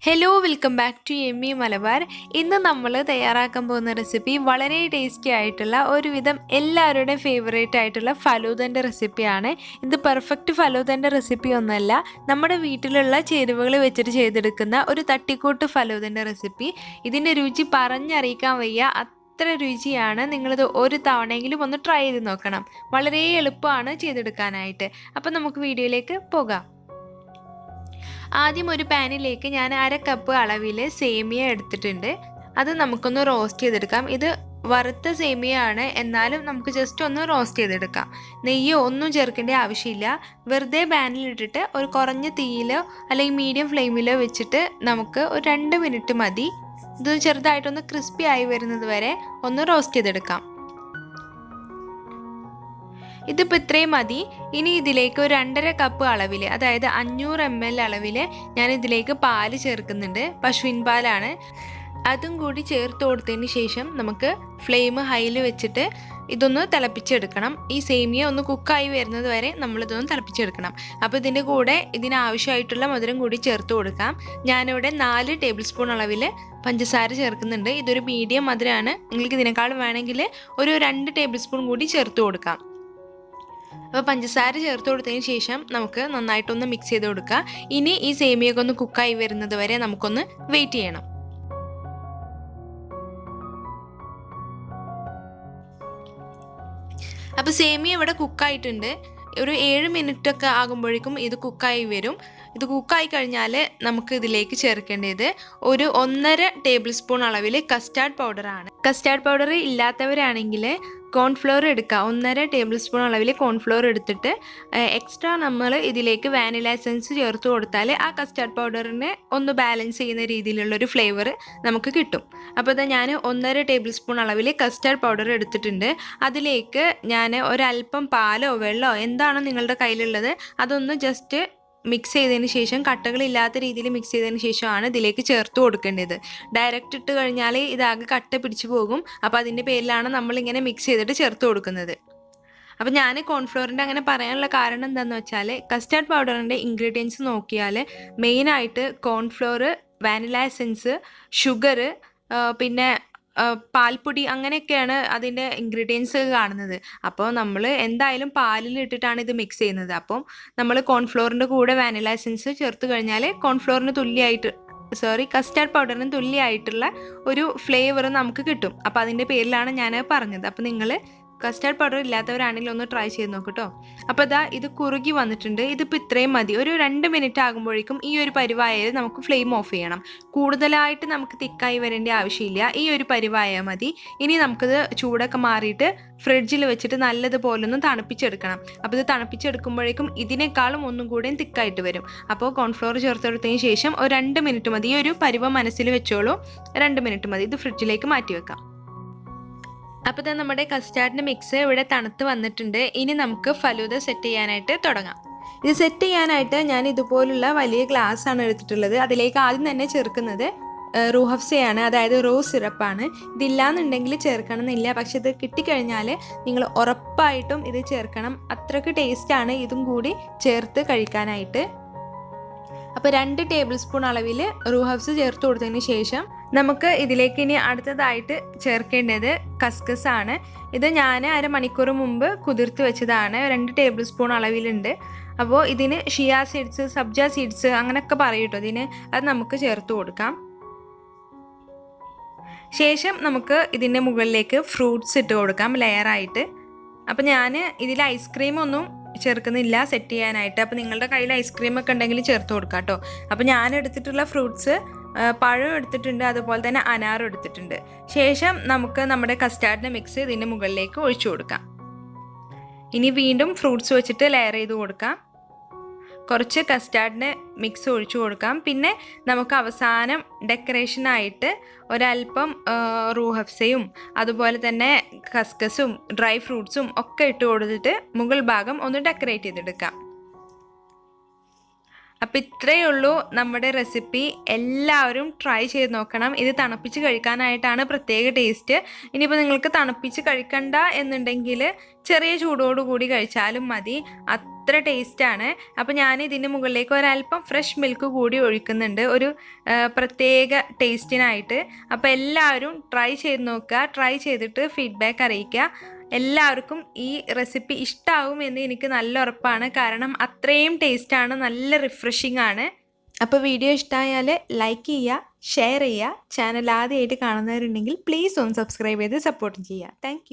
Hello welcome back to എമ്മി മലബാർ. ഇന്ന് നമ്മൾ തയ്യാറാക്കാൻ പോകുന്ന റെസിപ്പി വളരെ ടേസ്റ്റി ആയിട്ടുള്ള ഒരുവിധം എല്ലാവരുടെയും ഫേവറേറ്റ് ആയിട്ടുള്ള ഫലൂദൻ്റെ റെസിപ്പിയാണ്. ഇത് പെർഫെക്റ്റ് ഫലൂദൻ്റെ റെസിപ്പി ഒന്നല്ല, നമ്മുടെ വീട്ടിലുള്ള ചേരുവകൾ വെച്ചിട്ട് ചെയ്തെടുക്കുന്ന ഒരു തട്ടിക്കൂട്ട് ഫലൂദൻ്റെ റെസിപ്പി. ഇതിൻ്റെ രുചി പറഞ്ഞറിയിക്കാൻ വയ്യ, അത്ര രുചിയാണ്. നിങ്ങളിത് ഒരു തവണയെങ്കിലും ഒന്ന് ട്രൈ ചെയ്ത് നോക്കണം. വളരെ എളുപ്പമാണ് ചെയ്തെടുക്കാനായിട്ട്. അപ്പം നമുക്ക് വീഡിയോയിലേക്ക് പോകാം. ആദ്യം ഒരു പാനിലേക്ക് ഞാൻ 1/2 കപ്പ് അളവിൽ സേമിയ എടുത്തിട്ടുണ്ട്. അത് നമുക്കൊന്ന് റോസ്റ്റ് ചെയ്തെടുക്കാം. ഇത് വറുത്ത സേമിയ ആണ്, എന്നാലും നമുക്ക് ജസ്റ്റ് ഒന്ന് റോസ്റ്റ് ചെയ്തെടുക്കാം. നെയ്യോ ഒന്നും ചേർക്കേണ്ട ആവശ്യമില്ല. വെറുതെ പാനിലിട്ടിട്ട് ഒരു കുറഞ്ഞ തീയിലോ അല്ലെങ്കിൽ മീഡിയം ഫ്ലെയിമിലോ വെച്ചിട്ട് നമുക്ക് ഒരു 2 മിനിറ്റ് മതി. ഇത് ചെറുതായിട്ടൊന്ന് ക്രിസ്പി ആയി വരുന്നത് വരെ ഒന്ന് റോസ്റ്റ് ചെയ്തെടുക്കാം. ഇതിപ്പോൾ ഇത്രയും മതി. ഇനി ഇതിലേക്ക് ഒരു 2.5 കപ്പ് അളവിൽ, അതായത് 500 ml അളവിൽ ഞാൻ ഇതിലേക്ക് പാല് ചേർക്കുന്നുണ്ട്. പശുവിൻ പാലാണ്. അതും കൂടി ചേർത്ത് കൊടുത്തതിന് ശേഷം നമുക്ക് ഫ്ലെയിം ഹൈയിൽ വെച്ചിട്ട് ഇതൊന്ന് തിളപ്പിച്ചെടുക്കണം. ഈ സേമിയ ഒന്ന് കുക്കായി വരുന്നത് വരെ നമ്മളിതൊന്ന് തിളപ്പിച്ചെടുക്കണം. അപ്പോൾ ഇതിൻ്റെ കൂടെ ഇതിനാവശ്യമായിട്ടുള്ള മധുരം കൂടി ചേർത്ത് കൊടുക്കാം. ഞാനിവിടെ 4 ടേബിൾ സ്പൂൺ അളവിൽ പഞ്ചസാര ചേർക്കുന്നുണ്ട്. ഇതൊരു മീഡിയം മധുരമാണ്. നിങ്ങൾക്ക് ഇതിനേക്കാളും വേണമെങ്കിൽ ഒരു 2 ടേബിൾ സ്പൂൺ കൂടി ചേർത്ത് കൊടുക്കാം. അപ്പോൾ പഞ്ചസാര ചേർത്ത് കൊടുത്തതിന് ശേഷം നമുക്ക് നന്നായിട്ടൊന്ന് മിക്സ് ചെയ്ത് കൊടുക്കുക. ഇനി ഈ സേമിയൊക്കെ ഒന്ന് കുക്കായി വരുന്നത് വരെ നമുക്കൊന്ന് വെയിറ്റ് ചെയ്യണം. അപ്പോൾ സേമിയ ഇവിടെ കുക്കായിട്ടുണ്ട്. ഒരു 7 മിനിറ്റൊക്കെ ആകുമ്പോഴേക്കും ഇത് കുക്കായി വരും. ഇത് കുക്കായി കഴിഞ്ഞാൽ നമുക്ക് ഇതിലേക്ക് ചേർക്കേണ്ടത് ഒരു 1.5 ടേബിൾ സ്പൂൺ അളവിൽ കസ്റ്റാർഡ് പൗഡറാണ്. കസ്റ്റാർഡ് പൗഡർ ഇല്ലാത്തവരാണെങ്കിൽ കോൺഫ്ലോർ എടുക്കുക. 1.5 ടേബിൾ സ്പൂൺ അളവിൽ കോൺഫ്ലോർ എടുത്തിട്ട് എക്സ്ട്രാ നമ്മൾ ഇതിലേക്ക് വാനില എസൻസ് ചേർത്ത് കൊടുത്താൽ ആ കസ്റ്റാർഡ് പൗഡറിനെ ഒന്ന് ബാലൻസ് ചെയ്യുന്ന രീതിയിലുള്ളൊരു ഫ്ലേവർ നമുക്ക് കിട്ടും. അപ്പോൾ ഇത് ഞാൻ 1.5 ടേബിൾ സ്പൂൺ അളവിൽ കസ്റ്റാർഡ് പൗഡർ എടുത്തിട്ടുണ്ട്. അതിലേക്ക് ഞാൻ ഒരല്പം പാലോ വെള്ളമോ എന്താണോ നിങ്ങളുടെ കയ്യിലുള്ളത് അതൊന്ന് ജസ്റ്റ് മിക്സ് ചെയ്തതിന് ശേഷം, കട്ടകളില്ലാത്ത രീതിയിൽ മിക്സ് ചെയ്തതിന് ശേഷമാണ് ഇതിലേക്ക് ചേർത്ത് കൊടുക്കേണ്ടത്. ഡയറക്റ്റ് ഇട്ട് കഴിഞ്ഞാൽ ഇതാകെ കട്ട പിടിച്ചു പോകും. അപ്പോൾ അതിൻ്റെ പേരിലാണ് നമ്മളിങ്ങനെ മിക്സ് ചെയ്തിട്ട് ചേർത്ത് കൊടുക്കുന്നത്. അപ്പോൾ ഞാൻ കോൺഫ്ലോറിൻ്റെ അങ്ങനെ പറയാനുള്ള കാരണം എന്താണെന്ന് വെച്ചാൽ, കസ്റ്റാർഡ് പൗഡറിൻ്റെ ഇൻഗ്രീഡിയൻസ് നോക്കിയാൽ മെയിനായിട്ട് കോൺഫ്ലോർ, വാനില എസൻസ്, ഷുഗർ, പിന്നെ പാൽപ്പൊടി, അങ്ങനെയൊക്കെയാണ് അതിൻ്റെ ഇൻഗ്രീഡിയൻസ് കാണുന്നത്. അപ്പോൾ നമ്മൾ എന്തായാലും പാലിലിട്ടിട്ടാണ് ഇത് മിക്സ് ചെയ്യുന്നത്. അപ്പം നമ്മൾ കോൺഫ്ലോറിൻ്റെ കൂടെ വാനില എസൻസ് ചേർത്ത് കഴിഞ്ഞാൽ കസ്റ്റാർഡ് പൗഡറിന് തുല്യമായിട്ടുള്ള ഒരു ഫ്ലേവർ നമുക്ക് കിട്ടും. അപ്പോൾ അതിൻ്റെ പേരിലാണ് ഞാൻ പറഞ്ഞത്. അപ്പോൾ നിങ്ങൾ കസ്റ്റാർഡ് പൗഡർ ഇല്ലാത്തവരാണെങ്കിൽ ഒന്ന് ട്രൈ ചെയ്ത് നോക്കട്ടോ. അപ്പോൾ ഇത് കുറുകി വന്നിട്ടുണ്ട്. ഇതിപ്പോൾ ഇത്രയും മതി. ഒരു 2 മിനിറ്റ് ആകുമ്പോഴേക്കും ഈ ഒരു പരിവായാൽ നമുക്ക് ഫ്ലെയിം ഓഫ് ചെയ്യണം. കൂടുതലായിട്ട് നമുക്ക് തിക്കായി വരേണ്ട ആവശ്യമില്ല. ഈ ഒരു പരിവായാൽ മതി. ഇനി നമുക്കിത് ചൂടൊക്കെ മാറിയിട്ട് ഫ്രിഡ്ജിൽ വെച്ചിട്ട് നല്ലതുപോലെ ഒന്ന് തണുപ്പിച്ചെടുക്കണം. അപ്പോൾ ഇത് തണുപ്പിച്ചെടുക്കുമ്പോഴേക്കും ഇതിനേക്കാളും ഒന്നും കൂടെ തിക്കായിട്ട് വരും. അപ്പോൾ കോൺഫ്ലോർ ചേർത്തെടുത്തതിന് ശേഷം ഒരു 2 മിനിറ്റ് മതി. ഈ ഒരു പരിവ മനസ്സിൽ വെച്ചോളൂ. 2 മിനിറ്റ് മതി. ഇത് ഫ്രിഡ്ജിലേക്ക് മാറ്റി വെക്കാം. അപ്പോൾ തന്നെ നമ്മുടെ കസ്റ്റാർഡിൻ്റെ മിക്സ് ഇവിടെ തണുത്ത് വന്നിട്ടുണ്ട്. ഇനി നമുക്ക് ഫലൂദ സെറ്റ് ചെയ്യാനായിട്ട് തുടങ്ങാം. ഇത് സെറ്റ് ചെയ്യാനായിട്ട് ഞാൻ ഇതുപോലുള്ള വലിയ ഗ്ലാസ് ആണ് എടുത്തിട്ടുള്ളത്. അതിലേക്ക് ആദ്യം തന്നെ ചേർക്കുന്നത് റൂഹഫ്സയാണ്, അതായത് റോസ് സിറപ്പാണ്. ഇതില്ലാന്നുണ്ടെങ്കിൽ ചേർക്കണമെന്നില്ല, പക്ഷെ ഇത് കിട്ടിക്കഴിഞ്ഞാൽ നിങ്ങൾ ഉറപ്പായിട്ടും ഇത് ചേർക്കണം. അത്രയ്ക്ക് ടേസ്റ്റാണ് ഇതും കൂടി ചേർത്ത് കഴിക്കാനായിട്ട്. അപ്പോൾ 2 ടേബിൾ സ്പൂൺ അളവിൽ റൂഹഫ്സ് ചേർത്ത് കൊടുത്തതിന് ശേഷം നമുക്ക് ഇതിലേക്ക് ഇനി അടുത്തതായിട്ട് ചേർക്കേണ്ടത് കസ്കസ് ആണ്. ഇത് ഞാൻ 1/2 മണിക്കൂർ മുമ്പ് കുതിർത്ത് വെച്ചതാണ്. 2 ടേബിൾ സ്പൂൺ അളവിലുണ്ട്. അപ്പോൾ ഇതിന് ഷിയ സീഡ്സ്, സബ്ജ സീഡ്സ് അങ്ങനെയൊക്കെ പറയും കേട്ടോ ഇതിന്. അത് നമുക്ക് ചേർത്ത് കൊടുക്കാം. ശേഷം നമുക്ക് ഇതിൻ്റെ മുകളിലേക്ക് ഫ്രൂട്ട്സ് ഇട്ട് കൊടുക്കാം ലെയറായിട്ട്. അപ്പോൾ ഞാൻ ഇതിൽ ഐസ്ക്രീമൊന്നും ചേർക്കുന്നില്ല സെറ്റ് ചെയ്യാനായിട്ട്. അപ്പോൾ നിങ്ങളുടെ കയ്യിൽ ഐസ്ക്രീമൊക്കെ ഉണ്ടെങ്കിൽ ചേർത്ത് കൊടുക്കാം കേട്ടോ. അപ്പോൾ ഞാൻ എടുത്തിട്ടുള്ള ഫ്രൂട്ട്സ് പഴം എടുത്തിട്ടുണ്ട്, അതുപോലെ തന്നെ അനാറും എടുത്തിട്ടുണ്ട്. ശേഷം നമുക്ക് നമ്മുടെ കസ്റ്റാർഡിൻ്റെ മിക്സ് ഇതിൻ്റെ മുകളിലേക്ക് ഒഴിച്ചു കൊടുക്കാം. ഇനി വീണ്ടും ഫ്രൂട്ട്സ് വെച്ചിട്ട് ലെയർ ചെയ്ത് കൊടുക്കാം. കുറച്ച് കസ്റ്റാർഡിൻ്റെ മിക്സ് ഒഴിച്ചു കൊടുക്കാം. പിന്നെ നമുക്ക് അവസാനം ഡെക്കറേഷനായിട്ട് ഒരല്പം റൂഹഫ്സയും അതുപോലെ തന്നെ കസ്കസും ഡ്രൈ ഫ്രൂട്ട്സും ഒക്കെ ഇട്ട് കൊടുത്തിട്ട് മുകൾ ഭാഗം ഒന്ന് ഡെക്കറേറ്റ് ചെയ്തെടുക്കാം. അപ്പോൾ ഇത്രയേ ഉള്ളൂ നമ്മുടെ റെസിപ്പി. എല്ലാവരും ട്രൈ ചെയ്ത് നോക്കണം. ഇത് തണുപ്പിച്ച് കഴിക്കാനായിട്ടാണ് പ്രത്യേക ടേസ്റ്റ്. ഇനിയിപ്പോൾ നിങ്ങൾക്ക് തണുപ്പിച്ച് കഴിക്കണ്ട എന്നുണ്ടെങ്കിൽ ചെറിയ ചൂടോടുകൂടി കഴിച്ചാലും മതി, അത്ര ടേസ്റ്റാണ്. അപ്പോൾ ഞാൻ ഇതിന് മുകളിലേക്ക് ഒരല്പം ഫ്രഷ് മിൽക്ക് കൂടി ഒഴിക്കുന്നുണ്ട്, ഒരു പ്രത്യേക ടേസ്റ്റിനായിട്ട്. അപ്പോൾ എല്ലാവരും ട്രൈ ചെയ്ത് നോക്കുക. ട്രൈ ചെയ്തിട്ട് ഫീഡ്ബാക്ക് അറിയിക്കുക. എല്ലാവർക്കും ഈ റെസിപ്പി ഇഷ്ടമാവും എന്ന് എനിക്ക് നല്ല ഉറപ്പാണ്. കാരണം അത്രയും ടേസ്റ്റാണ്, നല്ല റിഫ്രഷിംഗ് ആണ്. അപ്പോൾ വീഡിയോ ഇഷ്ടമായാൽ ലൈക്ക് ചെയ്യുക, ഷെയർ ചെയ്യുക. ചാനൽ ആദ്യമായിട്ട് കാണുന്നവരുണ്ടെങ്കിൽ പ്ലീസ് ഒന്ന് സബ്സ്ക്രൈബ് ചെയ്ത് സപ്പോർട്ട് ചെയ്യുക. താങ്ക്